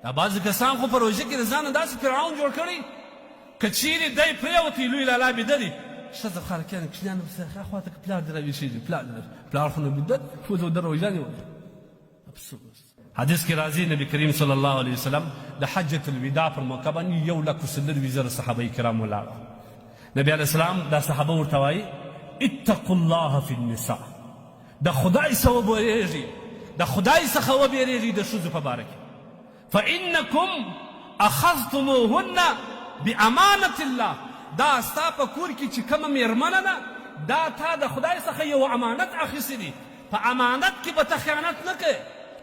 دا بعضې کسان خو په روژه کې د ځانه داسې فرعون جوړ کړی که چیرې دی پرېوتی لوی لالا بیده دي ښځه خلکیانې کوچنیانو پسې هغه خوا ته که پلار دې راویښېږي پلار خو نو بیده دی ښځو د روژه نیولې افسوس حدیث کې راځي نبي کریم صلی الله علیه وسلم د حجة الوداع پر موقع باندې 140,000 صحابه کرام ولاړه نبي علیه السلام دا صحابه ورته وایي اتقوا الله فی النساء د خدای څخه وبېرېږئ د خدای څخه وبېرېږئ د ښځو په باره کې فإنکم اخذتموهن بامانة الله دا ستا په کور کې چې کومه مېرمنه ده دا تا د خدای څخه یو امانت اخیستی دی په امانت کې به ته خیانت نه کوې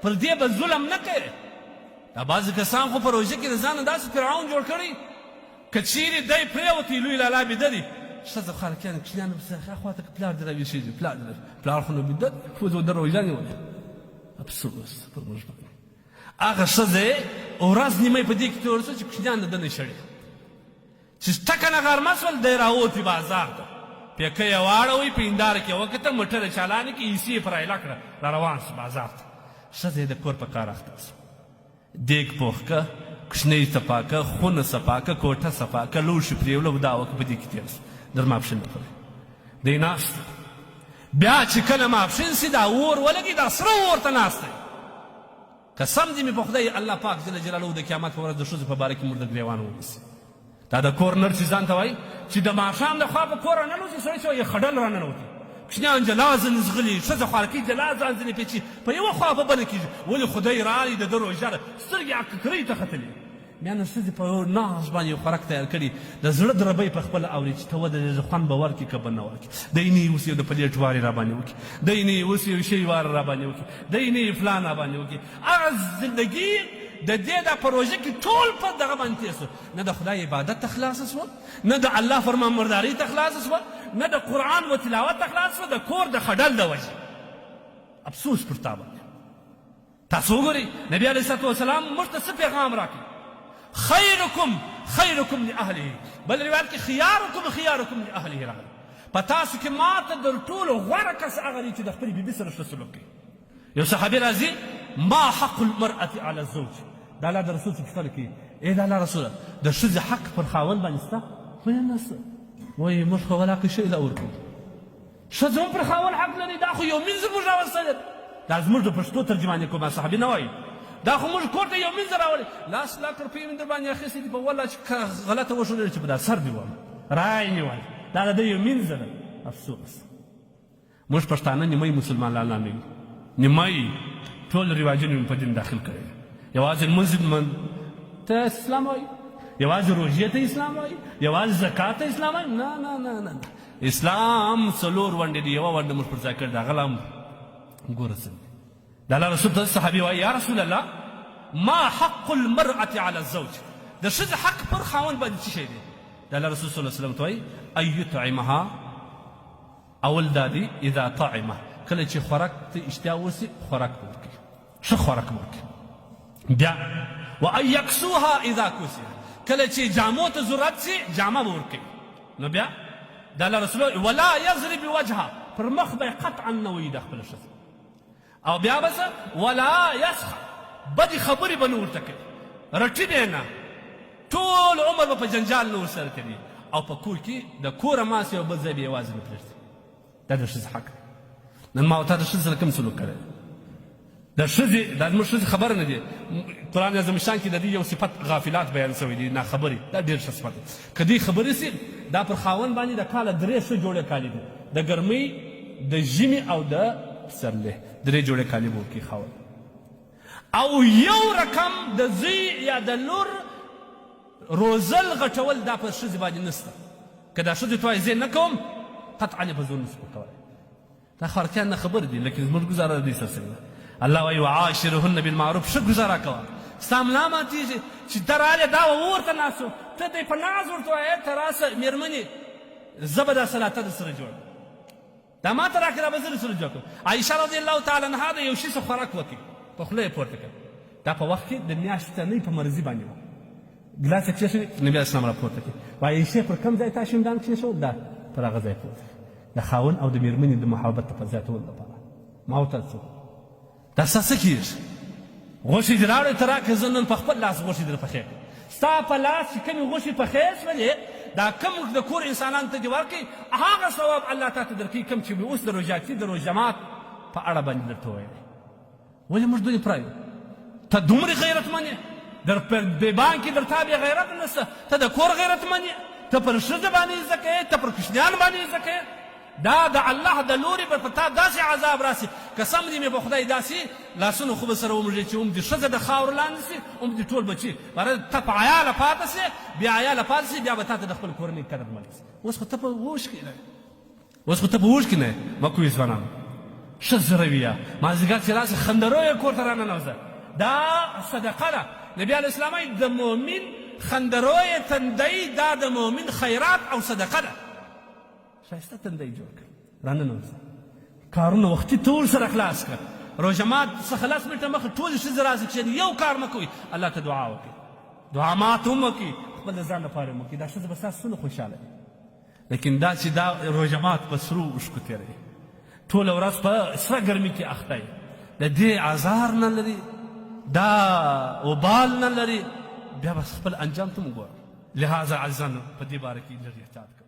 پر دې به ظلم نه کوې دا بعضې کسان خو په روژه کې د ځانه داسې فرعون جوړ کړی که چیرې دی پرېوتی لوی لالا بیده دي ښځه خلکیانې کوچنیانو پسې هغه خوا ته که پلار دې راویښېږي پلار خو نو بیده دی ښځو د روژه نیولې افسوس پر موږ باندې هغه ښځې ورځ نیمۍ په دې کې تېره شوه چې کوچنیان د ده نه شړي چې ټکه نه غرمه شول دی راووتې بازار ته پیکه یې واړوئ په هنداره کې یې وکتل موټر یې چالانې کړې ایسي یې پر ایله کړه را روان شو بازار ته ښځه یې د کور په کار اخته شوه دیګ پوخ که کوچنۍ صفا که خونه صفا که کوټه صفا که لوښي پرېوله دا وکړه په دې کې تېره شوه در ماپښین به خورئ دی ناست بیا چې کله ماپښین سي دا اور ولګي دا سره اور ته ناست دی قسم دې مې په خدای الله پاک جل جلاله د قیامت په ورځ د ښځو په باره کې موږ د ګریوان ونیسي دا د کور نر چې ځان ته وایي چې د ماښام د خوا په کور راننوځي سړی چې یې خډل راننوتي کوچنیان جلا ځنې ځغلي ښځه خوارکۍ جلا ځان ځنې پیچي په یوه خوا په بله کېږي ولې خدای راغلی د ده روژه ده سترګې ککرۍ ته ختلي بیا نو ښځې په ناز باندې یو خوراک تیار کړي د زړه دربۍ په خپله اوري چې ته ودرېږه خوند به ورکړي که به نه ورکړي دی نه یې اوس یو د پلیټ وارې را باندې وکړي دی نه یې اوس یو شی واره را باندې وکړي دی نه یې فلان را باندې وکړي هغه زندګي د دې دا په روژه کې ټول په دغه باندې تېر شو نه د خدای عبادت ته خلاصه شوه نه د الله فرمانبردارۍ ته خلاصه شوه نه د قرآن و تلاوت ته خلاصه شوه د کور د خډل د وجې افسوس پر تا باندې تاسو وګورئ نبي علیه الصلاة والسلام موږ ته څه پیغام راکړي خیرکم لاهله بل روایت کې خیارکم لاهله راغلی په تاسو کې ما ته در ټولو غوره کس هغه دی چې د خپلې بیبي سره ښه سلوک کوي یو صحابي راځي ما حق المرأة على الزوج دا الله د رسول څخه پوښتنه کوي ای د الله رسوله د ښځې حق پر خاوند باندې شته وایي نه شته وایي موږ خو ولاکه شی له ورکوو ښځه هم پر خاوند حق لري دا خو یو منځ موږ راوستی دی دا زموږ د پښتو ترجمانې کوم صحابي نه وایي دا خو موږ کور ته یو منځ راولي 1,00,000 روپۍ مې در باندې اخیستې دي په والله چې غلطه وښودلې چې په دا سر دې وم رای نیول دا د ده یو منځ ده افسوس موږ پښتانه نیمۍ مسلمانان نه یو نیمۍ ټول رواجونه مې په دین داخل کړی یوازې لمونځ ته اسلام وایي یوازې روژې ته اسلام وایي یوازې زکات ته اسلام وایي نه اسلام څلور ونډې دي یوه ونډه موږ پر ځای کړې ده هغه لا هم ګوره څنګه د الله رسول ته صحابي وایي یا رسول الله ما حق المرأة على الزوج د ښځې حق پر خاوند باندې څه شی دی د الله رسول صلی الله علیه وسلم ته وایي ان یطعمها اول دا دی اذا طعمه کله چې خوراک ته اشتیا وسي خوراک به ورکړي ښه خوراک به ورکړي بیا وان یکسوها اذا کسیه کله چې جامو ته ضرورت سي جامه به ورکړي نو بیا د الله رسول ولا یضرب وجهها پر مخ به یې قطعا نه وایي د خپله ښځه او بیا به څه ولا یسخر بدې خبرې به نه ورته کوي رټي دی نه ټول عمر به په جنجال نه ورسره کوي او په کور کې د کوره ماسې او بل ځای به یوازې نه پرېږدي دا د ښځې حق دی نن ما ورته د ښځې سره کوم سلوک کړی د ښځې دا زموږ ښځې خبره نه دی قرآن اعظم شان کې د دې یو صفت غافلات بیان شوی دی ناخبرې دا ډېر ښه صفت دی که دې خبرې سي دا پر خاوند باندې د کاله 3 ښه جوړې کالي دي د ګرمۍ د ژمي او د پسرلي 3 جوړې کالي به ورکړي خاوند او یو رقم د زوی یا د لور روزل غټول دا پر ښځې باندې نشته که دا ښځې ته وایي زه نه کوم قطعا یې په زور نشي کولی دا خارکیان نه خبر دي لیکن زموږ ګزاره د دې سره څنګه الله وایي وعاشرهن بالمعروف ښه ګزاره کوه ستا ملا ماتېږي چې ته رالې دا اور ته ناست و ته دی په ناز ورته وایې ته راسه مېرمنې زه به دا سلاته در سره جوړ دا ما ته راکړه به زه در سره جوړ کړم عایشه رضی الله تعالی عنها د یو شي څه خوراک وکړي په خوله یې پورته کړ دا په وخت کې د میاشتنۍ په مرضي باندې وه ګلاس یې کېښوي نبي علیه اسلام را پورته کړي وایي عایشې پر کوم ځای تا شیندان کېښود دا پر هغه ځای پورته د خاوند او د مېرمنې د محبت ته په زیاتولو لپاره ما ورته څه دا څه کېږي غوښې دې راوړې ته راکړې زه نن په خپل لاس غوښې در پخې کړم ستا په لاس چې کومې غوښې پخې شولې دا کوم د کور انسانانو ته دې ورکړي هغه ثواب الله تا ته درکوي کوم چې اوس د روژاتي د روژمات په اړه باندې درته ویلی ولې موږ دوی پرایو ته دومره غیرتمن یې در بیبان کې در تا بې غیرت نشته ته د کور غیرتمن یې ته پر ښځه باندې عزه کوې ته پر کوچنیان باندې عزه کوې دا د الله د لورې به په تا داسې عذاب راسي قسم دې مې په خدای داسې لاسونه خو به سره ومږي چې هم دې ښځه د خاورو لاندې سي هم دې ټول بچي باره ته په عیاله پاته سې بې عیاله پاته سې بیا به تا ته د خپل کورنۍ قدر ملګي اوس خو ته په اوښ کې نه اوس خو ته په اوښ کې نه مکوې ځوانانو ښه زرویه مازدیګر چې راسي خندرو یې کور ته راننوځه دا صدقه ده نبي علیه السلام وایي د مؤمن خندرو یې تندی دا د مؤمن خیرات او صدقه ده ښایسته تندی جوړ کړه راننوځه کارونه وختي ټول سره خلاص کړه روژمات څخه لس منټه مخکې ټولې ښځې راسي چې یو کار مه کوئ الله ته دعا وکړئ دعا ماته هم وکړي خپل د ځان لپاره هم وکړي دا ښځه به ستاسو څونه خوشحاله وي لیکن دا چې دا روژمات په سرو اوښکو تېروي ټوله ورځ په سره ګرمي کې اخته یې د دې ازار نه لري دا وبال نه لري بیا به خپل انجام ته هم ګوره لهذا عزیزانو په دې باره کې لږ احتیاط کوئ